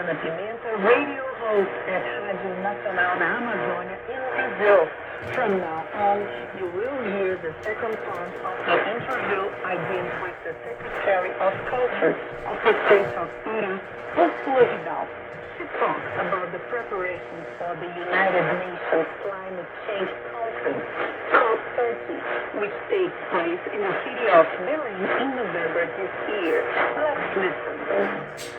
Ana Pimenta, radio host at Rádio Nacional na Amazônia in Brazil. From now on, you will hear the second part of the interview I did with the Secretary of Culture of the state of Pará, Vidal. She talks about the preparations for the United Nations Climate Change Conference, COP30, which takes place in the city of Belém in November this year. Let's listen.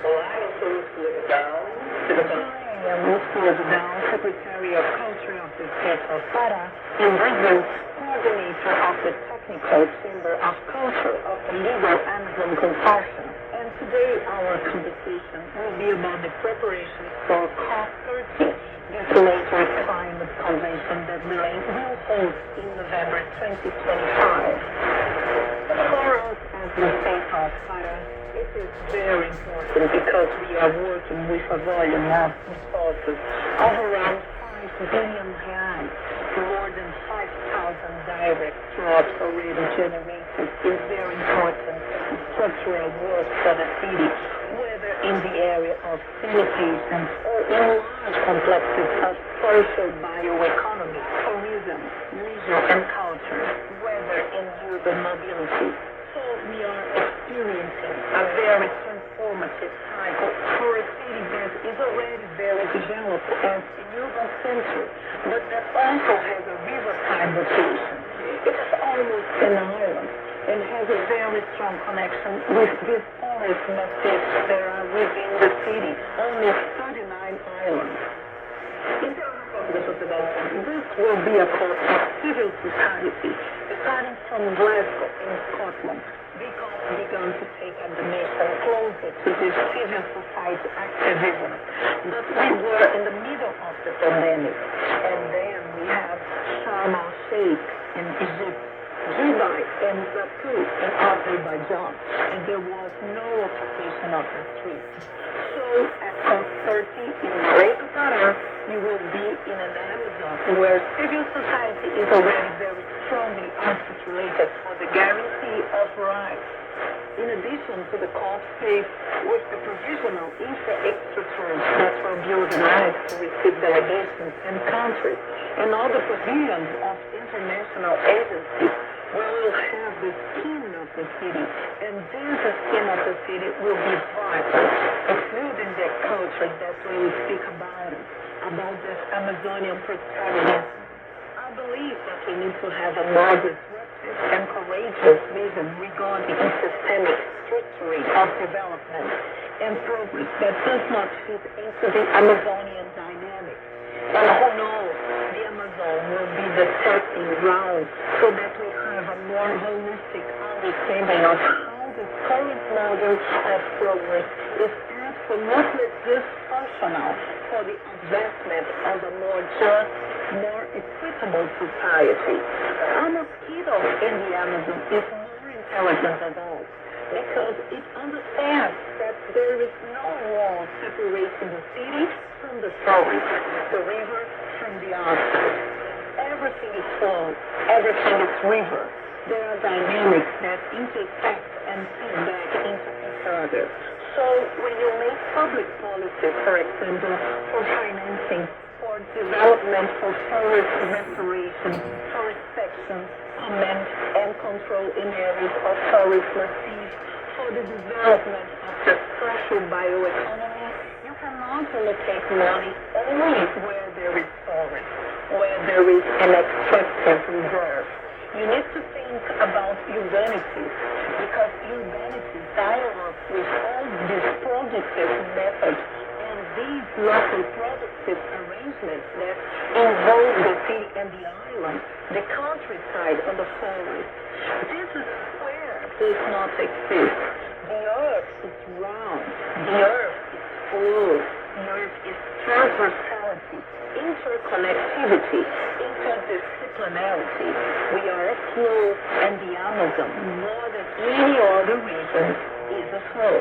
Olá, eu sou Lúcio Vidal, I am Lúcio Vidal, Secretary of Culture of the state of Pará, in Brazil, coordinator of the Technical Chamber of Culture of the Legal Amazon Consortium. And today our conversation will be about the preparations for COP30, this major climate convention that Belém will host in November 2025. For us as the state of Pará, it is very important because we are working with a volume of resources of around 5 billion reais, more than 5,000 direct jobs already generated in very important structural work for the city, whether in the area of sanitation or in large complexes of social bioeconomy, tourism, leisure and culture, whether in urban mobility. So we are experiencing a very transformative cycle for a city that is already very developed as a urban center, but that also has a riverside location. It is almost an island and has a very strong connection with these forest massifs that are within the city, only 39 islands. This will be a court of civil society, starting from Glasgow in Scotland. Because began to take the nation closer to this civil society activism. But we were in the middle of the pandemic, and then we have Sharm el-Sheikh in Egypt, Dubai and Baku in Azerbaijan, and there was no occupation of the streets. So at COP30 in Great Pará, you will be in an Amazon where civil society is already very strongly articulated for the guarantee of rights. In addition to the COP space with the provisional infrastructures that will be organized to receive delegations and countries, and all the pavilions of international agencies, we will have the skin of the city, and this skin of the city will be vital, including the culture that we will speak about this Amazonian protagonism. I believe that we need to have a more disruptive and courageous vision regarding the systemic structuring of development and progress that does not fit into the Amazonian dynamic. And who knows, the Amazon will be the testing ground so that we have a more holistic understanding of how the current model of progress is absolutely dysfunctional for the advancement of a more just, more equitable society. A mosquito in the Amazon is more intelligent than all because it understands that there is no wall separating the city from the forest, the river from the ocean. Everything is flow, everything is river. There are dynamics that intersect and feed back into each other. So when you make public policy, for example, for financing, for development, for forest restoration, forest section, command and control in areas of forest massif, for the development of the social bioeconomy, you cannot allocate money only where there is forest, where there is an extractive reserve. You need to think about urbanities, because urbanities dialogue with all these productive methods and these local productive arrangements that involve the city and the island, the countryside and the forest. This is where does not exist. The earth is round, the earth is fluid, the earth is transversality, interconnectivity, interdisciplinarity. We are a flow, and the Amazon, more than any other region, is a flow.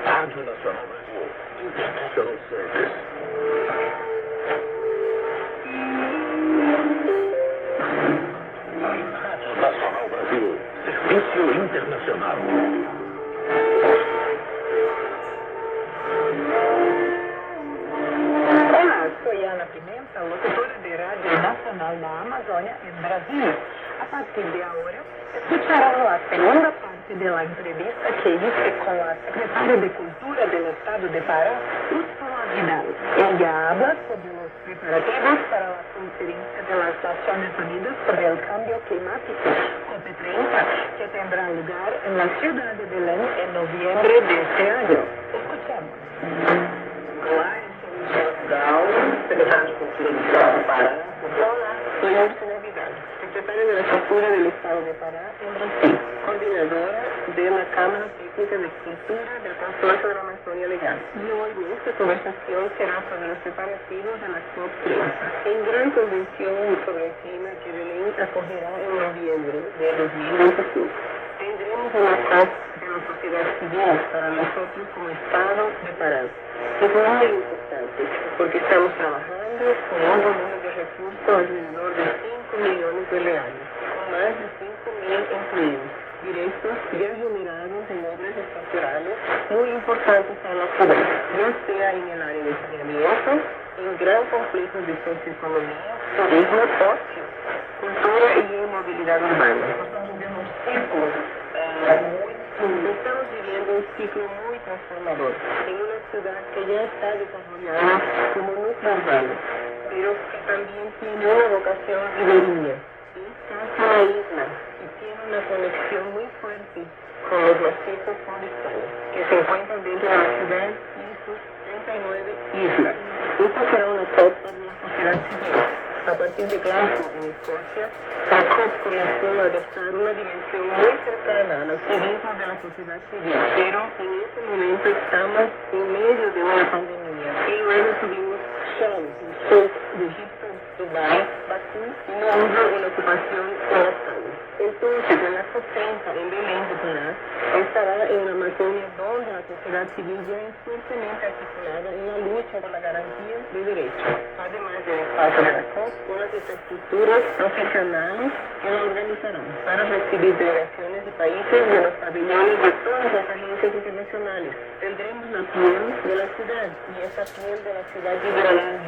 Rádio Nacional Brasil, International Service. Rádio Nacional Brasil, Serviço Internacional. Nacional da Amazônia en Brasília. A partir de ahora, escucharán la segunda parte de la entrevista que hice con la secretaria de Cultura del Estado de Pará, Úrsula Vidal. Ella habla sobre los preparativos para la conferencia de las Naciones Unidas sobre el cambio climático, COP30, que tendrá lugar en la ciudad de Belén en noviembre de este año. Escuchemos. Olá, eu sou o secretário de Cultura do Estado do Pará. Olá, soy Úrsula Vidal, secretaria de la Cultura del Estado de Pará en Brasil, coordinadora de la Cámara Técnica de Cultura del Consorcio de la Amazonia Legal. Y hoy nuestra conversación será sobre los preparativos de la COP30, en gran convención sobre el clima que Belén acogerá en noviembre de 2025. Tendremos una COP de la sociedad civil para nosotros como Estado de Pará. Es muy importante porque estamos trabajando con un volumen de recursos alrededor de 5 millones de reales, con más de 5.000 empleos directos ya generados en obras estructurales muy importantes para la ciudad, ya sea en el área de saneamiento, en gran complejo de socioeconomía, turismo, ocio, cultura y en movilidad urbana. Estamos viviendo un ciclo muy transformador en una ciudad que ya está desarrollada como núcleo urbano, pero que también tiene una vocación ribereña. Es una isla y tiene una conexión muy fuerte con los macizos forestales que se encuentran dentro de la ciudad y sus 39 islas. Esta será una COP para la sociedad civil. A partir de Glasgow, en Escocia, la COP comenzó a adoptar una dimensión muy cercana a los eventos de la sociedad civil, pero en este momento estamos en medio de una pandemia y luego tuvimos Sharm el Sheikh de Egipto, Dubái, Bakú y no hubo una ocupación en las calles. Entonces, en la COP30 en Belén do Pará, estará en la Amazonia donde la sociedad civil ya es fuertemente articulada en la lucha por la garantía de derechos, además del espacio de la COP con las infraestructuras profesionales que la organizarán para recibir delegaciones de países de los pabellones de todas las agencias internacionales. Tendremos la piel de la ciudad y esa piel de la ciudad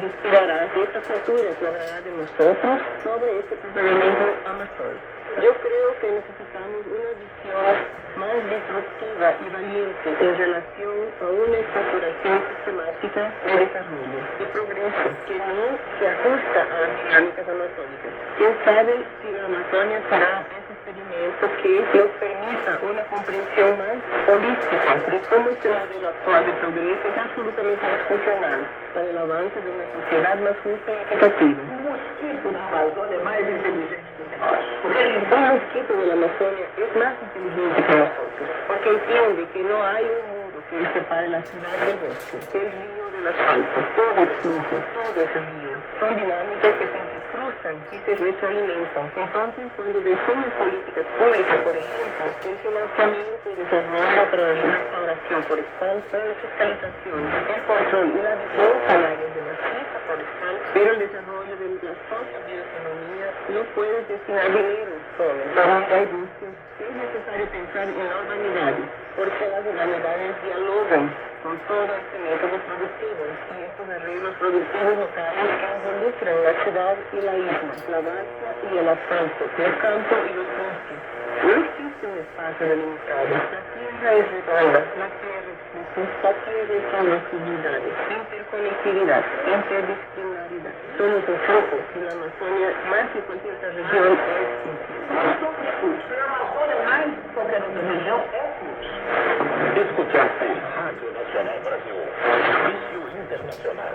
respirará esta cultura que hablará de nosotros sobre este comportamiento amazónico. Yo creo que necesitamos una visión más disruptiva y valiente en relación a una estructuración sistemática de desarrollo y progreso que no se ajusta a las dinámicas amazónicas. ¿Quién sabe si la Amazonia será ese experimento que nos permita una comprensión más holística de cómo este modelo actual de progreso es absolutamente disfuncional para el avance de una sociedad más justa y equitativa? O mosquito da Amazônia é mais inteligente do que nós. El mosquito de la Amazonia es más inteligente que nosotros, porque entiende que no hay un muro que separe la ciudad del bosque, el río del asfalto, todo el flujo, todo ese río. Son dinámicas que se cruzan y se retroalimentan. Entonces, cuando decimos políticas públicas, por ejemplo, el financiamiento y desarrollo para la restauración forestal, para la fiscalización, el control y la defensa al área de la fiesta forestal, pero el desarrollo de la sociobioeconomía no puede destinar dinero solo para la industria. Es necesario pensar en la urbanidad, porque las urbanidades dialogan con todo este método productivo y estos arreglos productivos locales que involucran la ciudad y la isla, la barca y el asfalto, el campo y los bosques. No existe un espacio delimitado. La tierra es redonda, la tierra es flujo, la tierra es conectividad, interconectividad, interdisciplinaridad. Somos un foco y la Amazonia, más que cualquier otra región, es simple. A Amazônia é mais que qualquer outra região é fluxo. Escute a Rádio Nacional Brasil, serviço internacional.